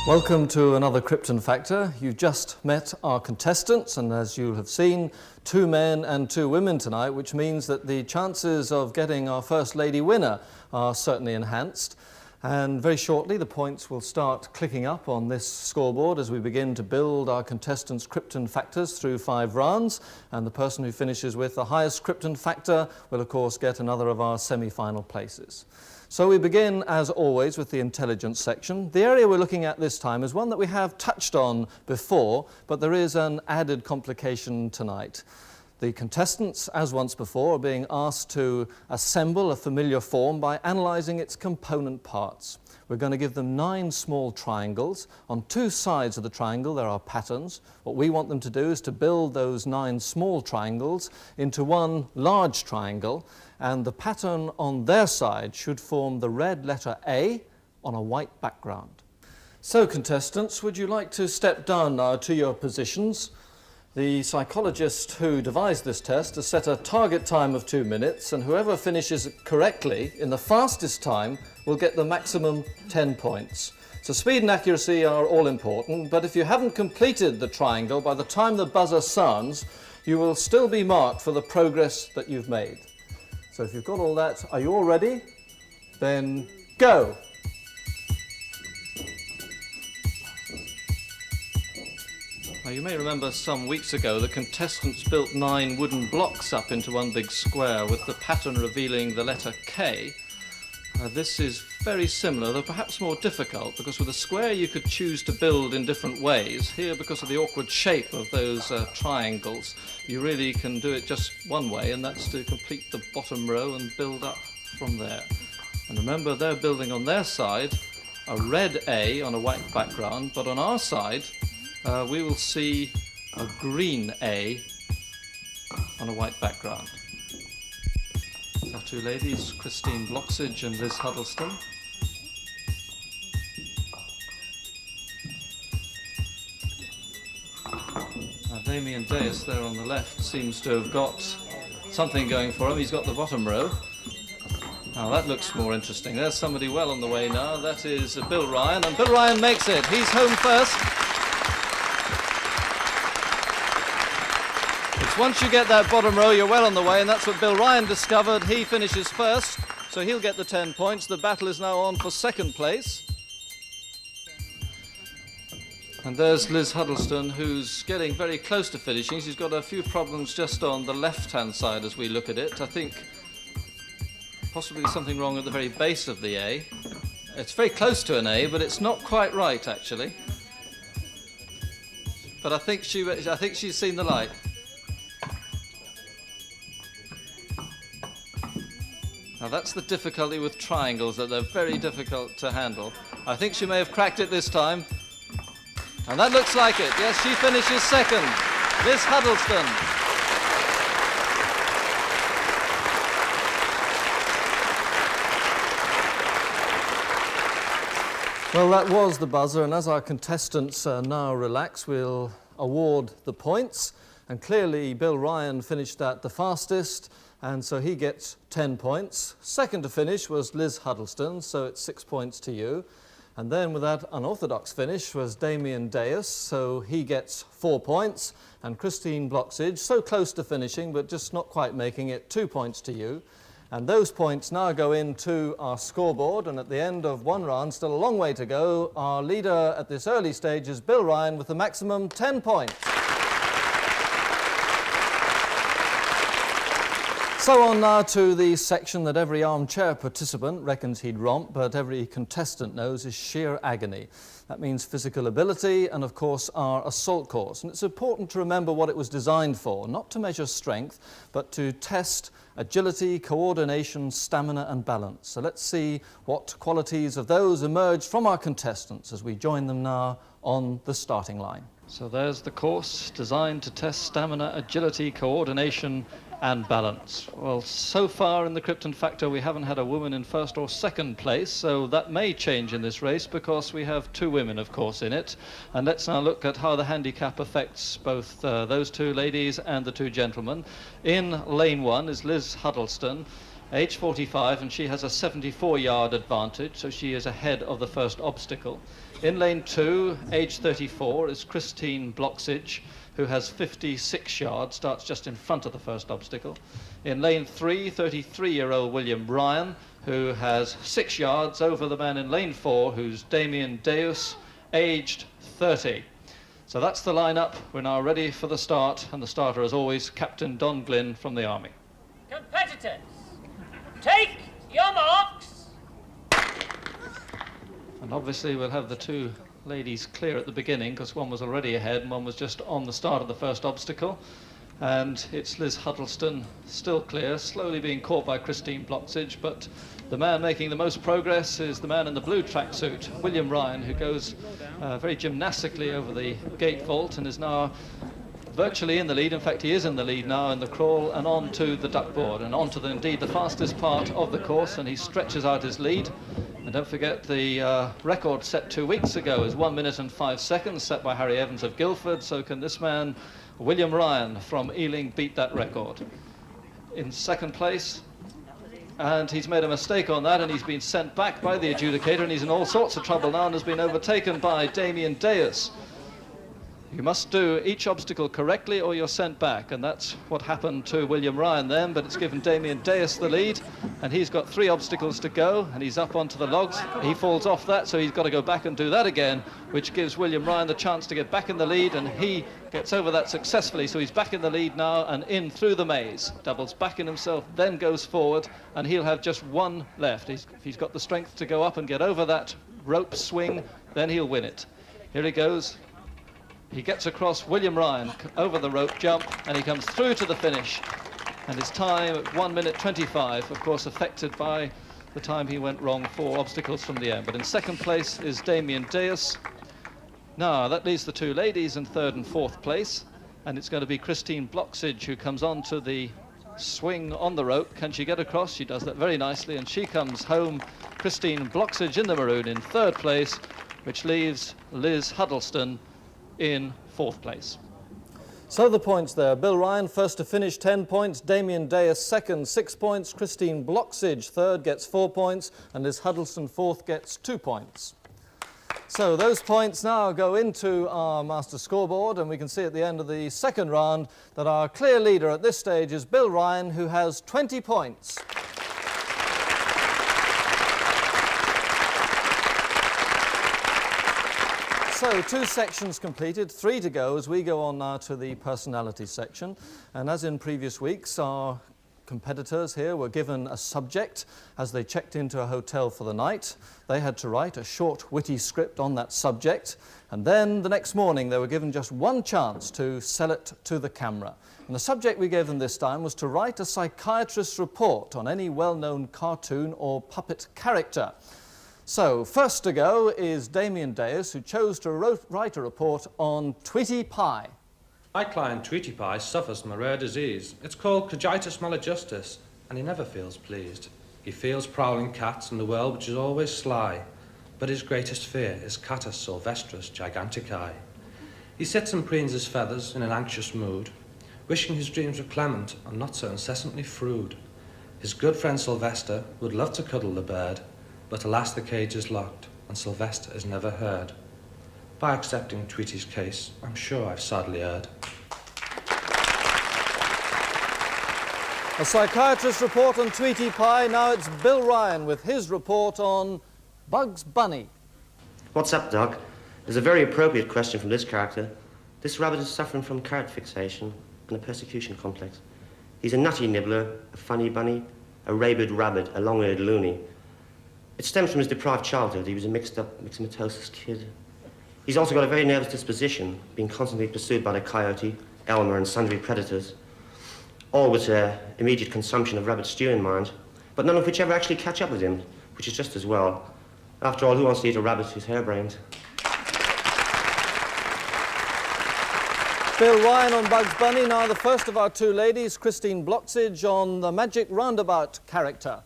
Welcome to another Krypton Factor. You've just met our contestants, and as you'll have seen, 2 men and 2 women tonight, which means that the chances of getting our First Lady winner are certainly enhanced. And very shortly, the points will start clicking up on this scoreboard as we begin to build our contestants' Krypton Factors through 5 rounds. And the person who finishes with the highest Krypton Factor will, of course, get another of our semi-final places. So we begin, as always, with the intelligence section. The area we're looking at this time is one that we have touched on before, but there is an added complication tonight. The contestants, as once before, are being asked to assemble a familiar form by analysing its component parts. We're going to give them 9 small triangles. On 2 sides of the triangle there are patterns. What we want them to do is to build those 9 small triangles into one large triangle, and the pattern on their side should form the red letter A on a white background. So, contestants, would you like to step down now to your positions? The psychologist who devised this test has set a target time of 2 minutes, and whoever finishes it correctly in the fastest time will get the maximum 10 points. So speed and accuracy are all important, but if you haven't completed the triangle by the time the buzzer sounds, you will still be marked for the progress that you've made. So if you've got all that, are you all ready? Then go! Now, you may remember some weeks ago the contestants built 9 wooden blocks up into one big square with the pattern revealing the letter K. This is very similar, though perhaps more difficult, because with a square you could choose to build in different ways. Here, because of the awkward shape of those triangles, you really can do it just one way, and that's to complete the bottom row and build up from there. And remember, they're building on their side a red A on a white background, but on our side we will see a green A on a white background. Our 2 ladies, Christine Bloxage and Liz Huddleston. Now, Damian there on the left seems to have got something going for him. He's got the bottom row. Now that looks more interesting. There's somebody well on the way now. That is Bill Ryan, and Bill Ryan makes it. He's home first. Once you get that bottom row, you're well on the way, and that's what Bill Ryan discovered. He finishes first, so he'll get the 10 points. The battle is now on for 2nd place. And there's Liz Huddleston, who's getting very close to finishing. She's got a few problems just on the left-hand side as we look at it. I think possibly something wrong at the very base of the A. It's very close to an A, but it's not quite right, actually. But I think she's seen the light. Now that's the difficulty with triangles, that they're very difficult to handle. I think she may have cracked it this time. And that looks like it. Yes, she finishes 2nd. Liz Huddleston. Well, that was the buzzer, and as our contestants now relax, we'll award the points. And clearly, Bill Ryan finished that the fastest, and so he gets 10 points. Second to finish was Liz Huddleston, so it's 6 points to you. And then with that unorthodox finish was Damian, so he gets 4 points. And Christine Bloxage, so close to finishing, but just not quite making it, 2 points to you. And those points now go into our scoreboard, and at the end of 1 round, still a long way to go, our leader at this early stage is Bill Ryan with the maximum 10 points. So on now to the section that every armchair participant reckons he'd romp, but every contestant knows is sheer agony. That means physical ability and, of course, our assault course. And it's important to remember what it was designed for, not to measure strength, but to test agility, coordination, stamina and balance. So let's see what qualities of those emerge from our contestants as we join them now on the starting line. So there's the course designed to test stamina, agility, coordination and balance. Well, so far in the Krypton Factor we haven't had a woman in 1st or 2nd place, so that may change in this race because we have 2 women, of course, in it. And let's now look at how the handicap affects both those 2 ladies and the 2 gentlemen. In lane 1 is Liz Huddleston, age 45, and she has a 74-yard advantage, so she is ahead of the first obstacle. In lane 2, age 34, is Christine Bloxage, who has 56 yards, starts just in front of the first obstacle. In lane 3, 33-year-old William Ryan, who has 6 yards over the man in lane 4, who's Damian, aged 30. So that's the lineup. We're now ready for the start, and the starter, as always, Captain Don Glynn from the Army. Competitors, take your marks. And obviously we'll have the two ladies clear at the beginning, because one was already ahead and one was just on the start of the first obstacle. And it's Liz Huddleston still clear, slowly being caught by Christine Bloxage, but the man making the most progress is the man in the blue tracksuit, William Ryan, who goes very gymnastically over the gate vault and is now virtually in the lead. In fact, he is in the lead now in the crawl and on to the duckboard and on to indeed the fastest part of the course, and he stretches out his lead. And don't forget the record set 2 weeks ago is 1 minute and 5 seconds, set by Harry Evans of Guildford. So can this man, William Ryan from Ealing, beat that record? In second place, and he's made a mistake on that, and he's been sent back by the adjudicator, and he's in all sorts of trouble now and has been overtaken by Damian. You must do each obstacle correctly or you're sent back, and that's what happened to William Ryan then, but it's given Damian the lead, and he's got 3 obstacles to go, and he's up onto the logs. He falls off that, so he's got to go back and do that again, which gives William Ryan the chance to get back in the lead, and he gets over that successfully, so he's back in the lead now and in through the maze. Doubles back in himself, then goes forward, and he'll have just 1 left. If he's got the strength to go up and get over that rope swing, then he'll win it. Here he goes. He gets across William Ryan over the rope jump, and he comes through to the finish, and his time at 1 minute 25, of course affected by the time he went wrong 4 obstacles from the end. But in second place is Damian. Now that leaves the 2 ladies in third and fourth place, and it's going to be Christine Bloxage who comes on to the swing on the rope. Can she get across? She does that very nicely, and she comes home, Christine Bloxage in the maroon, in third place, which leaves Liz Huddleston in fourth place. So the points there: Bill Ryan first to finish, 10 points, Damian second, 6 points, Christine Bloxage third gets 4 points, and Liz Huddleston fourth gets 2 points. So those points now go into our master scoreboard, and we can see at the end of the second round that our clear leader at this stage is Bill Ryan, who has 20 points. So 2 sections completed, 3 to go as we go on now to the personality section. And as in previous weeks, our competitors here were given a subject as they checked into a hotel for the night. They had to write a short, witty script on that subject, and then the next morning they were given just 1 chance to sell it to the camera. And the subject we gave them this time was to write a psychiatrist's report on any well-known cartoon or puppet character. So, first to go is Damian, who chose to write a report on Tweety Pie. My client Tweety Pie suffers from a rare disease. It's called Congenitus maladjustus, and he never feels pleased. He feels prowling cats in the world which is always sly, but his greatest fear is Catus sylvestris giganticae. He sits and preens his feathers in an anxious mood, wishing his dreams were clement and not so incessantly frued. His good friend Sylvester would love to cuddle the bird, but alas the cage is locked, and Sylvester is never heard. By accepting Tweety's case, I'm sure I've sadly erred. A psychiatrist's report on Tweety Pie. Now it's Bill Ryan with his report on Bugs Bunny. What's up, Doc? There's a very appropriate question from this character. This rabbit is suffering from carrot fixation and a persecution complex. He's a nutty nibbler, a funny bunny, a rabid rabbit, a long-eared loony. It stems from his deprived childhood. He was a mixed-up myxomatosis kid. He's also got a very nervous disposition, being constantly pursued by the coyote, Elmer, and sundry predators, all with immediate consumption of rabbit stew in mind, but none of which ever actually catch up with him, which is just as well. After all, who wants to eat a rabbit who's harebrained? Bill Ryan on Bugs Bunny. Now the first of our 2 ladies, Christine Bloxage, on the magic roundabout character.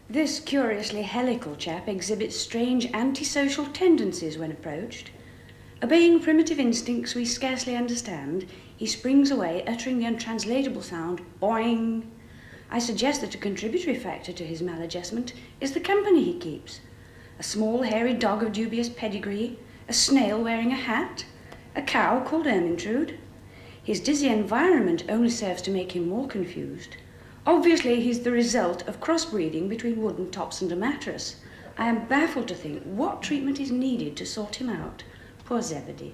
This curiously helical chap exhibits strange antisocial tendencies when approached. Obeying primitive instincts we scarcely understand, he springs away, uttering the untranslatable sound, boing. I suggest that a contributory factor to his maladjustment is the company he keeps. a small hairy dog of dubious pedigree, a snail wearing a hat, a cow called Ermintrude. His dizzy environment only serves to make him more confused. Obviously, he's the result of crossbreeding between wooden tops and a mattress. I am baffled to think what treatment is needed to sort him out. Poor Zebedee.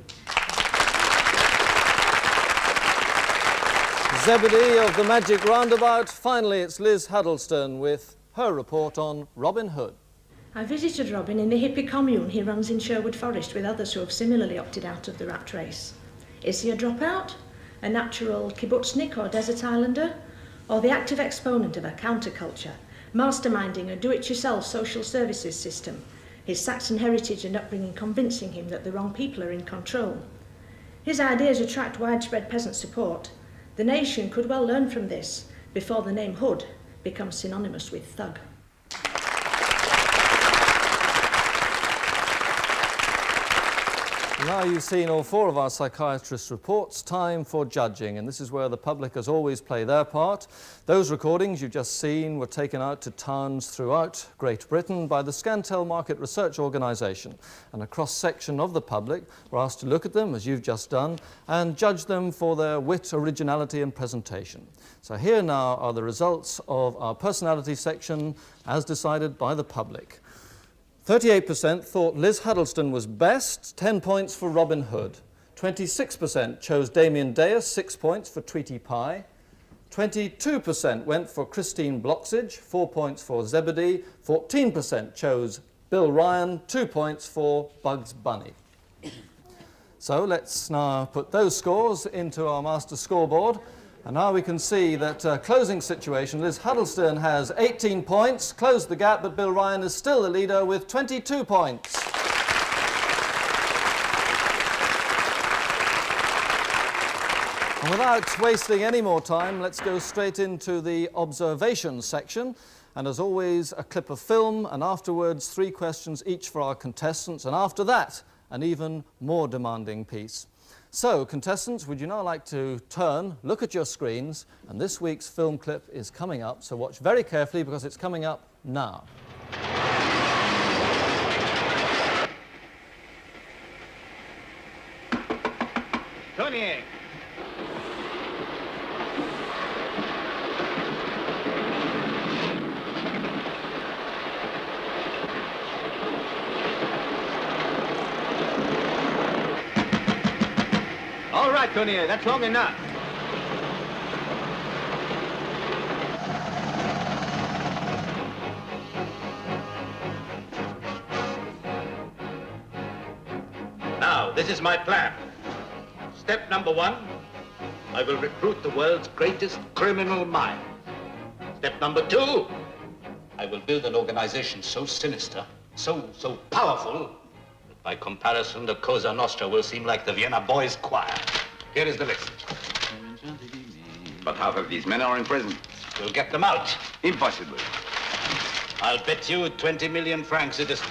Zebedee of the Magic Roundabout. Finally, it's Liz Huddleston with her report on Robin Hood. I visited Robin in the hippie commune he runs in Sherwood Forest with others who have similarly opted out of the rat race. Is he a dropout, a natural kibbutznik or desert islander, or the active exponent of a counterculture, masterminding a do-it-yourself social services system, his Saxon heritage and upbringing convincing him that the wrong people are in control? His ideas attract widespread peasant support. The nation could well learn from this before the name Hood becomes synonymous with thug. Now you've seen all four of our psychiatrist reports, time for judging, and this is where the public as always play their part. Those recordings you've just seen were taken out to towns throughout Great Britain by the Scantel Market Research Organisation, and a cross-section of the public were asked to look at them, as you've just done, and judge them for their wit, originality and presentation. So here now are the results of our personality section as decided by the public. 38% thought Liz Huddleston was best, 10 points for Robin Hood. 26% chose Damian Deus, 6 points for Tweety Pie. 22% went for Christine Bloxage, 4 points for Zebedee. 14% chose Bill Ryan, 2 points for Bugs Bunny. So let's now put those scores into our master scoreboard. And now we can see that closing situation, Liz Huddleston has 18 points, closed the gap, but Bill Ryan is still the leader with 22 points. And without wasting any more time, let's go straight into the observation section. And as always, a clip of film, and afterwards 3 questions each for our contestants, and after that, an even more demanding piece. So, contestants, would you now like to turn, look at your screens, and this week's film clip is coming up, so watch very carefully because it's coming up now. Tony! All right, Tony, that's long enough. Now, this is my plan. Step number 1, I will recruit the world's greatest criminal mind. Step number 2, I will build an organization so sinister, so powerful, that by comparison, the Cosa Nostra will seem like the Vienna Boys' Choir. Here is the list. But half of these men are in prison. We'll get them out. Impossible. I'll bet you 20 million francs it is.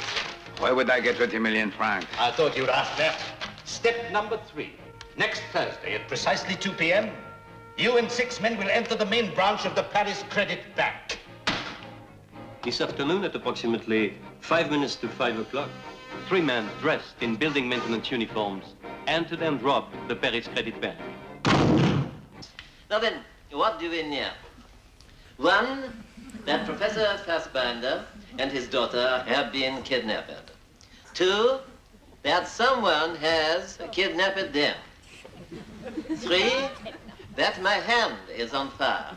Why would I get 20 million francs? I thought you'd ask that. Step number 3. Next Thursday at precisely 2 p.m., you and 6 men will enter the main branch of the Paris Credit Bank. This afternoon at approximately 5 minutes to 5 o'clock, 3 men dressed in building maintenance uniforms entered and robbed the Paris Credit Bank. Now then, what do we know? 1, that Professor Fassbinder and his daughter have been kidnapped. 2, that someone has kidnapped them. 3, that my hand is on fire.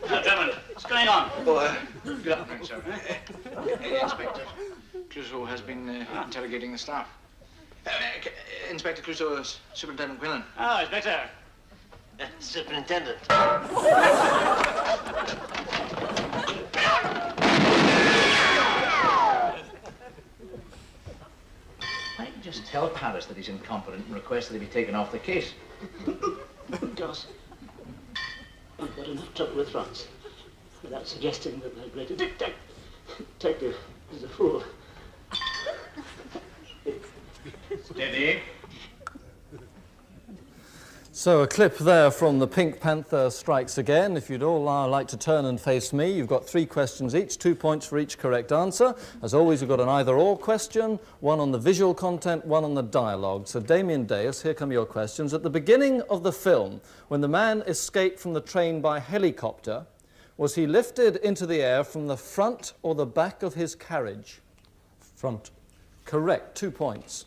Now, gentlemen, what's going on? Good afternoon, sir. Inspector Clouseau has been interrogating the staff. Inspector Clouseau, Superintendent Quillen. Oh, Inspector. Superintendent. Why don't you just tell Paris that he's incompetent and request that he be taken off the case? Because I've got enough trouble with France without suggesting that my great detective is a fool. Steady. So a clip there from the Pink Panther Strikes Again. If you'd all like to turn and face me, you've got 3 questions each, 2 points for each correct answer. As always, you've got an either-or question, 1 on the visual content, 1 on the dialogue. So Damian Deus, here come your questions. At the beginning of the film, when the man escaped from the train by helicopter, was he lifted into the air from the front or the back of his carriage? Front. Correct, 2 points.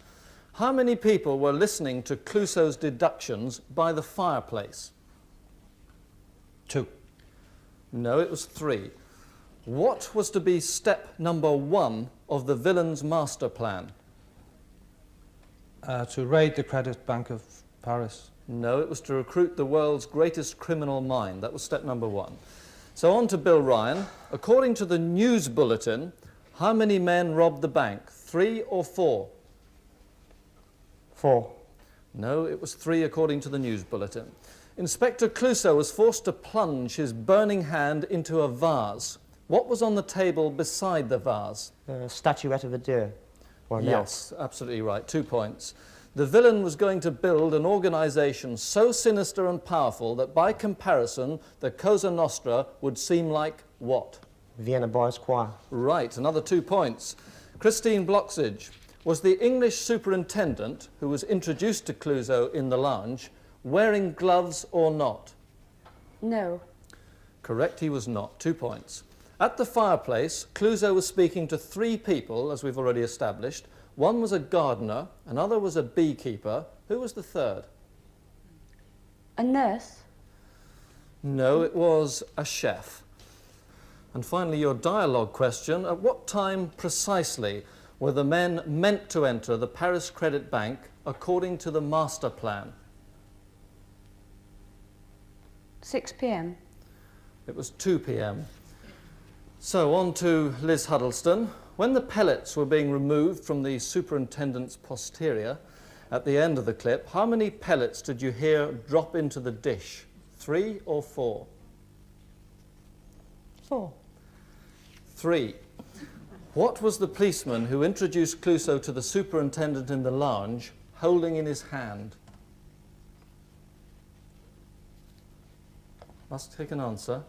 How many people were listening to Clouseau's deductions by the fireplace? 2. No, it was 3. What was to be step number 1 of the villain's master plan? To raid the Credit Bank of Paris. No, it was to recruit the world's greatest criminal mind. That was step number 1. So on to Bill Ryan. According to the news bulletin, how many men robbed the bank? 3 or 4? 4. No, it was 3 according to the news bulletin. Inspector Clouseau was forced to plunge his burning hand into a vase. What was on the table beside the vase? A statuette of a deer. Or Yes, absolutely right. 2 points. The villain was going to build an organization so sinister and powerful that by comparison, the Cosa Nostra would seem like what? Vienna Boys Choir. Right, another 2 points. Christine Bloxage was the English superintendent who was introduced to Clouseau in the lounge wearing gloves or not? No. Correct, he was not. 2 points. At the fireplace, Clouseau was speaking to 3 people, as we've already established. One was a gardener, another was a beekeeper. Who was the third? A nurse? No, it was a chef. And finally, your dialogue question. At what time precisely were the men meant to enter the Paris Credit Bank according to the master plan? 6 p.m. It was 2 p.m. So on to Liz Huddleston. When the pellets were being removed from the superintendent's posterior at the end of the clip, how many pellets did you hear drop into the dish? 3 or 4? 4. 3. What was the policeman who introduced Clouseau to the superintendent in the lounge holding in his hand? Must take an answer.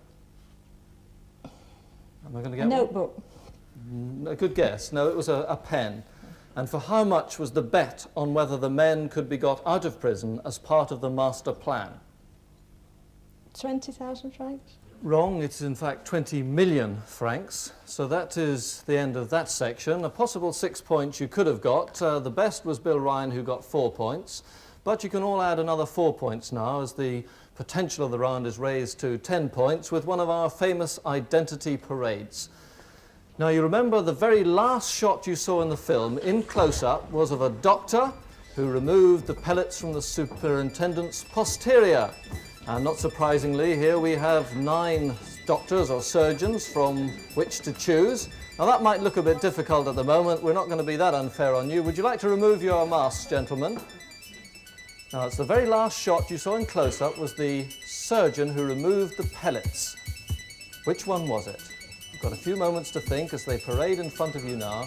Am I going to get A one? notebook. A good guess. No, it was a pen. And for how much was the bet on whether the men could be got out of prison as part of the master plan? 20,000 francs. Wrong. It's in fact 20 million francs. So that is the end of that section. A possible 6 points you could have got. The best was Bill Ryan, who got 4 points. But you can all add another 4 points now as the potential of the round is raised to 10 points with one of our famous identity parades. Now, you remember the very last shot you saw in the film, in close-up, was of a doctor who removed the pellets from the superintendent's posterior. And not surprisingly, here we have 9 doctors or surgeons from which to choose. Now, that might look a bit difficult at the moment. We're not going to be that unfair on you. Would you like to remove your masks, gentlemen? Now, it's the very last shot you saw in close-up was the surgeon who removed the pellets. Which one was it? You've got a few moments to think as they parade in front of you now,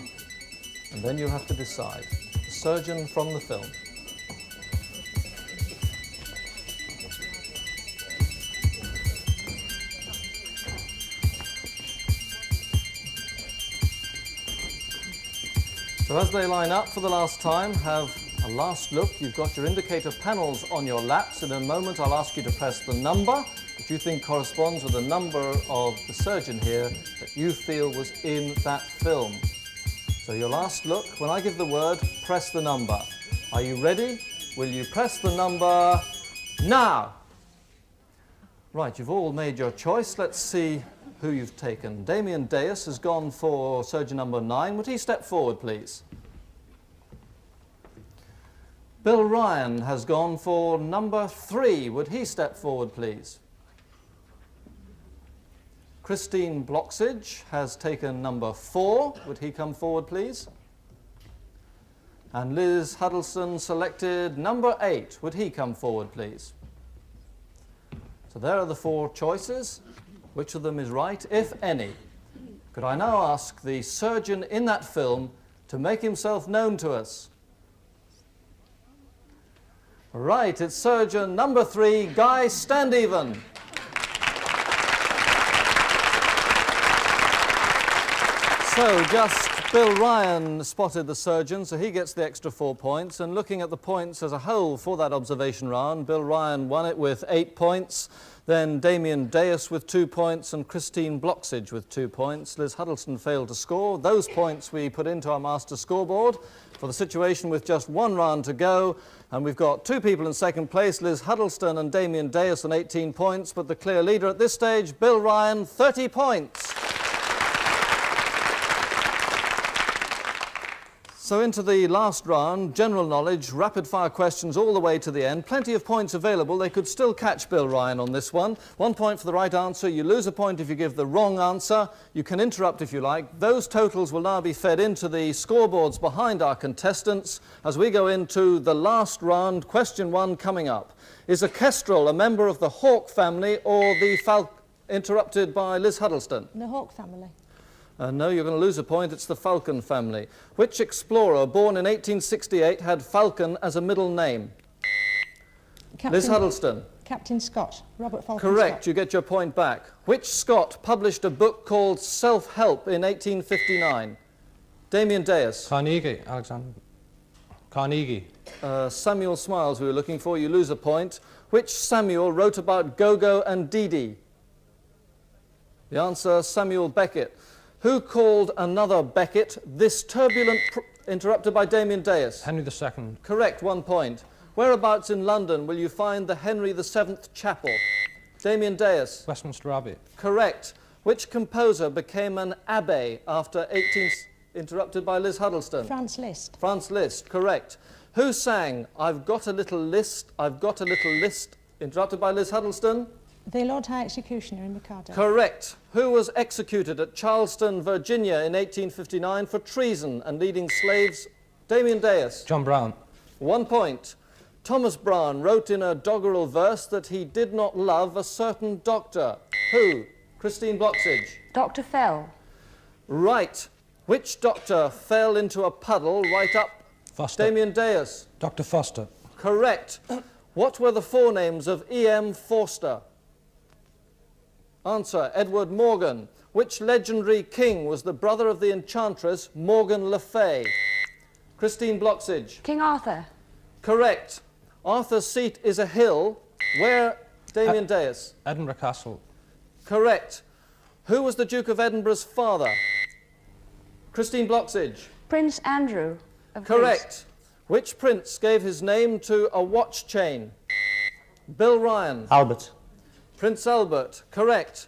and then you'll have to decide. The surgeon from the film. So as they line up for the last time, have a last look. You've got your indicator panels on your laps. In a moment, I'll ask you to press the number that you think corresponds with the number of the surgeon here that you feel was in that film. So your last look, when I give the word, press the number. Are you ready? Will you press the number now? Right, you've all made your choice. Let's see who you've taken. Damian Deus has gone for surgeon number 9. Would he step forward, please? Bill Ryan has gone for number 3. Would he step forward, please? Christine Bloxage has taken number 4. Would he come forward, please? And Liz Huddleston selected number 8. Would he come forward, please? So there are the 4 choices. Which of them is right, if any? Could I now ask the surgeon in that film to make himself known to us? Right, it's surgeon number 3, Guy Standeven. So just Bill Ryan spotted the surgeon, so he gets the extra 4 points. And looking at the points as a whole for that observation round, Bill Ryan won it with 8 points. Then Damian Deus with 2 points and Christine Bloxage with 2 points. Liz Huddleston failed to score. Those points we put into our master scoreboard for the situation with just 1 round to go. And we've got 2 people in second place, Liz Huddleston and Damian Deus on 18 points. But the clear leader at this stage, Bill Ryan, 30 points. So into the last round, general knowledge, rapid-fire questions all the way to the end. Plenty of points available. They could still catch Bill Ryan on this one. 1 point for the right answer. You lose a point if you give the wrong answer. You can interrupt if you like. Those totals will now be fed into the scoreboards behind our contestants as we go into the last round. Question 1 coming up. Is a kestrel a member of the hawk family or the falcon? Interrupted by Liz Huddleston. The hawk family. No, you're going to lose a point. It's the Falcon family. Which explorer born in 1868 had Falcon as a middle name? Liz Huddleston. Captain Scott. Robert Falcon Correct. Scott. You get your point back. Which Scot published a book called Self-Help in 1859? Damian Deus. Carnegie, Alexander. Carnegie. Samuel Smiles we were looking for. You lose a point. Which Samuel wrote about Gogo and Dee Dee? The answer, Samuel Beckett. Who called another Beckett this turbulent... interrupted by Damian Deus. Henry II. Correct, 1 point. Whereabouts in London will you find the Henry VII Chapel? Damian Deus. Westminster Abbey. Correct. Which composer became an abbé after 18... interrupted by Liz Huddleston. Franz Liszt. Franz Liszt, correct. Who sang I've Got a Little List, I've Got a Little List, interrupted by Liz Huddleston? The Lord High Executioner in Mikado. Correct. Who was executed at Charleston, Virginia in 1859 for treason and leading slaves? Damian Deus. John Brown. 1 point. Thomas Brown wrote in a doggerel verse that he did not love a certain doctor. Who? Christine Bloxage. Dr. Fell. Right. Which doctor fell into a puddle right up? Foster. Damian Deus. Dr. Foster. Correct. What were the forenames of E.M. Forster? Answer, Edward Morgan. Which legendary king was the brother of the enchantress Morgan Le Fay? Christine Bloxage. King Arthur. Correct. Arthur's seat is a hill. Where? Damian Deus. Edinburgh Castle. Correct. Who was the Duke of Edinburgh's father? Christine Bloxage. Prince Andrew of Correct. Greece. Which prince gave his name to a watch chain? Bill Ryan. Albert. Prince Albert, correct.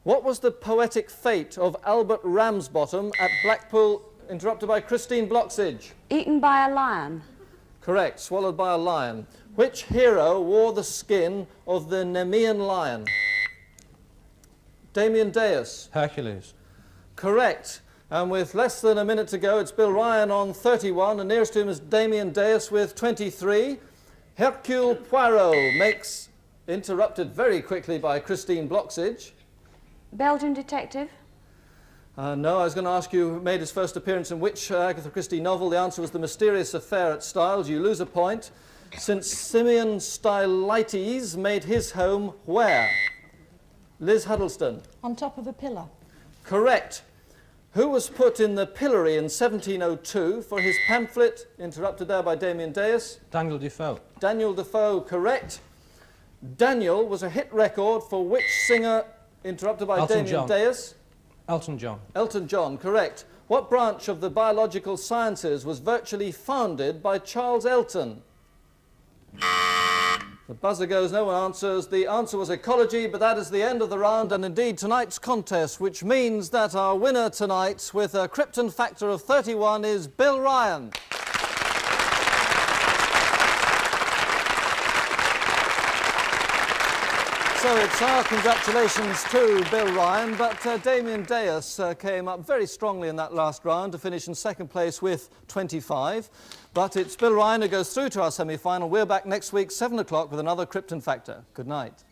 What was the poetic fate of Albert Ramsbottom at Blackpool, interrupted by Christine Bloxage? Eaten by a lion. Correct, swallowed by a lion. Which hero wore the skin of the Nemean lion? Damian Deus. Hercules. Correct. And with less than a minute to go, it's Bill Ryan on 31, and nearest to him is Damian Deus with 23. Hercule Poirot makes... interrupted very quickly by Christine Bloxage. Belgian detective. No, I was going to ask you who made his first appearance in which Agatha Christie novel. The answer was The Mysterious Affair at Styles. You lose a point. Since Simeon Stylites made his home where? Liz Huddleston. On top of a pillar. Correct. Who was put in the pillory in 1702 for his pamphlet, interrupted there by Damian Deus? Daniel Defoe. Daniel Defoe, correct. Daniel was a hit record for which singer, interrupted by Damian Deus? Elton John. Elton John, correct. What branch of the biological sciences was virtually founded by Charles Elton? The buzzer goes, no one answers. The answer was ecology, but that is the end of the round, and indeed tonight's contest, which means that our winner tonight with a Krypton Factor of 31 is Bill Ryan. So it's our congratulations to Bill Ryan, but Damian Deus came up very strongly in that last round to finish in second place with 25. But it's Bill Ryan who goes through to our semi-final. We're back next week, 7 o'clock, with another Krypton Factor. Good night.